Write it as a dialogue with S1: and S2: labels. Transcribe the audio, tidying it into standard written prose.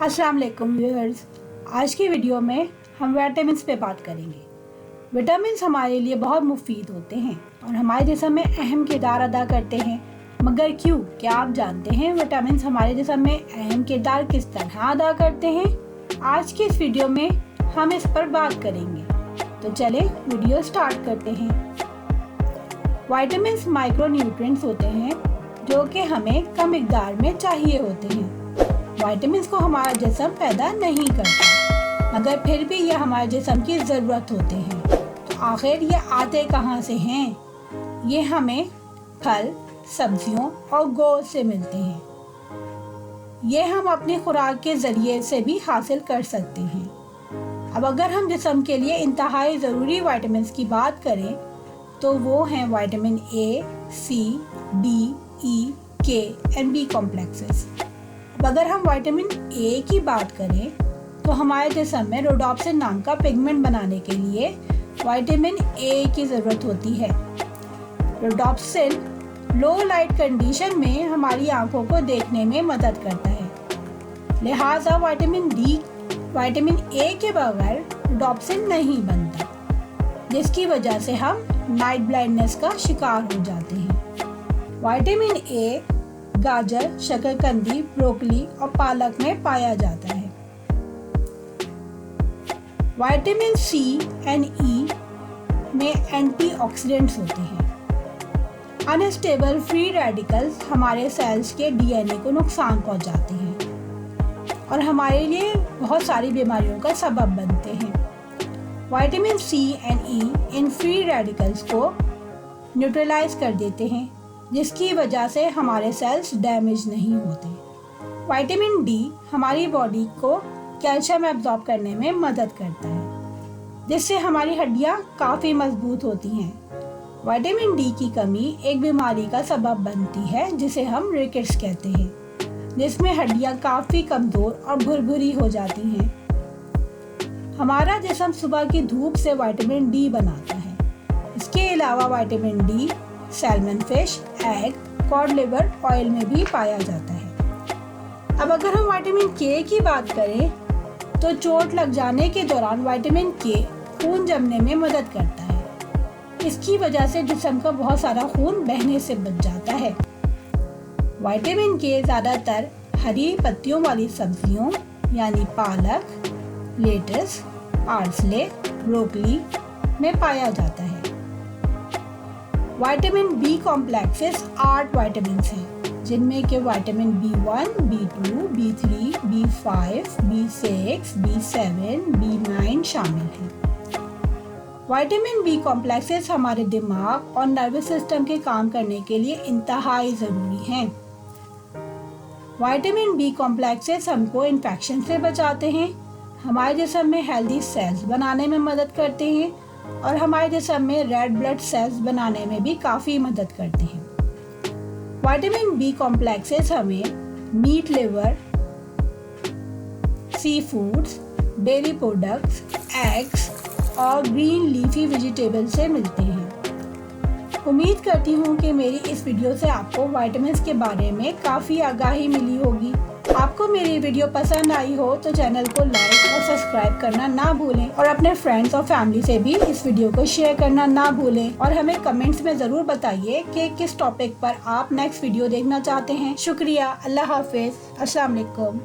S1: अस्सलाम वालेकुम व्यूअर्स। आज की वीडियो में हम विटामिन्स पे बात करेंगे। विटामिन्स हमारे लिए बहुत मुफीद होते हैं और हमारे जिस्म में अहम किरदार अदा करते हैं। मगर क्यों? क्या आप जानते हैं विटामिन्स हमारे जिस्म में अहम किरदार किस तरह अदा करते हैं? आज की इस वीडियो में हम इस पर बात करेंगे। तो चले वीडियो स्टार्ट करते हैं। विटामिन्स माइक्रो न्यूट्रिएंट्स होते हैं जो कि हमें कम मिकदार में चाहिए होते हैं। विटामिन्स को हमारा जिस्म पैदा नहीं करता, मगर फिर भी ये हमारे जिस्म की ज़रूरत होते हैं। तो आखिर ये आते कहाँ से हैं? ये हमें फल, सब्जियों और गोश्त से मिलते हैं। ये हम अपनी खुराक के ज़रिए से भी हासिल कर सकते हैं। अब अगर हम जिस्म के लिए इंतहाई ज़रूरी विटामिन्स की बात करें तो वो हैं विटामिन ए, सी, डी, ई, के एंड बी कॉम्प्लेक्सेस। अब अगर हम विटामिन ए की बात करें तो हमारे जिस्म में रोडोप्सिन नाम का पिगमेंट बनाने के लिए विटामिन ए की ज़रूरत होती है। रोडोप्सिन लो लाइट कंडीशन में हमारी आंखों को देखने में मदद करता है। लिहाजा विटामिन ए के बगैर रोडोप्सिन नहीं बनता, जिसकी वजह से हम नाइट ब्लाइंडनेस का शिकार हो जाते हैं। विटामिन ए गाजर, शकरकंदी, ब्रोकली और पालक में पाया जाता है। विटामिन सी एंड ई में एंटीऑक्सीडेंट्स होते हैं। अनस्टेबल फ्री रेडिकल्स हमारे सेल्स के डीएनए को नुकसान पहुंचाते हैं और हमारे लिए बहुत सारी बीमारियों का सबब बनते हैं। विटामिन सी एंड ई इन फ्री रेडिकल्स को न्यूट्रलाइज कर देते हैं, जिसकी वजह से हमारे सेल्स डैमेज नहीं होते। विटामिन डी हमारी बॉडी को कैल्शियम एब्जॉर्ब करने में मदद करता है, जिससे हमारी हड्डियां काफ़ी मजबूत होती हैं। विटामिन डी की कमी एक बीमारी का सबब बनती है जिसे हम रिकेट्स कहते हैं, जिसमें हड्डियां काफ़ी कमज़ोर और भुरभुरी हो जाती हैं। हमारा जिस्म सुबह की धूप से विटामिन डी बनाता है। इसके अलावा vitamin D salmon fish, egg, cod liver oil में भी पाया जाता है। अब अगर हम विटामिन के की बात करें तो चोट लग जाने के दौरान विटामिन के खून जमने में मदद करता है। इसकी वजह से जिस्म का बहुत सारा खून बहने से बच जाता है। विटामिन के ज़्यादातर हरी पत्तियों वाली सब्जियों यानी पालक, लेटस, पार्सले, ब्रोकली में पाया जाता है। विटामिन बी कॉम्प्लेक्सेस 8 विटामिन्स हैं, जिनमें के vitamin B1, B2, B3, B5, B6, B7, B9 शामिल हैं। विटामिन बी कॉम्प्लेक्सेस हमारे दिमाग और नर्वस सिस्टम के काम करने के लिए इंतहाई ज़रूरी हैं। विटामिन बी कॉम्प्लेक्सेस हमको इन्फेक्शन से बचाते हैं, हमारे जिस्म में हेल्दी सेल्स बनाने में मदद करते हैं और हमारे जिस्म में रेड ब्लड सेल्स बनाने में भी काफ़ी मदद करते हैं। विटामिन बी कॉम्प्लेक्सेस हमें meat liver, sea foods, dairy products, eggs और ग्रीन लीफी वेजिटेबल से मिलते हैं। उम्मीद करती हूँ कि मेरी इस वीडियो से आपको विटामिन्स के बारे में काफ़ी आगाही मिली होगी। आपको मेरी वीडियो पसंद आई हो तो चैनल को लाइक और सब्सक्राइब करना ना भूलें और अपने फ्रेंड्स और फैमिली से भी इस वीडियो को शेयर करना ना भूलें और हमें कमेंट्स में ज़रूर बताइए कि किस टॉपिक पर आप नेक्स्ट वीडियो देखना चाहते हैं। शुक्रिया। अल्लाह हाफिज़। अस्सलाम वालेकुम।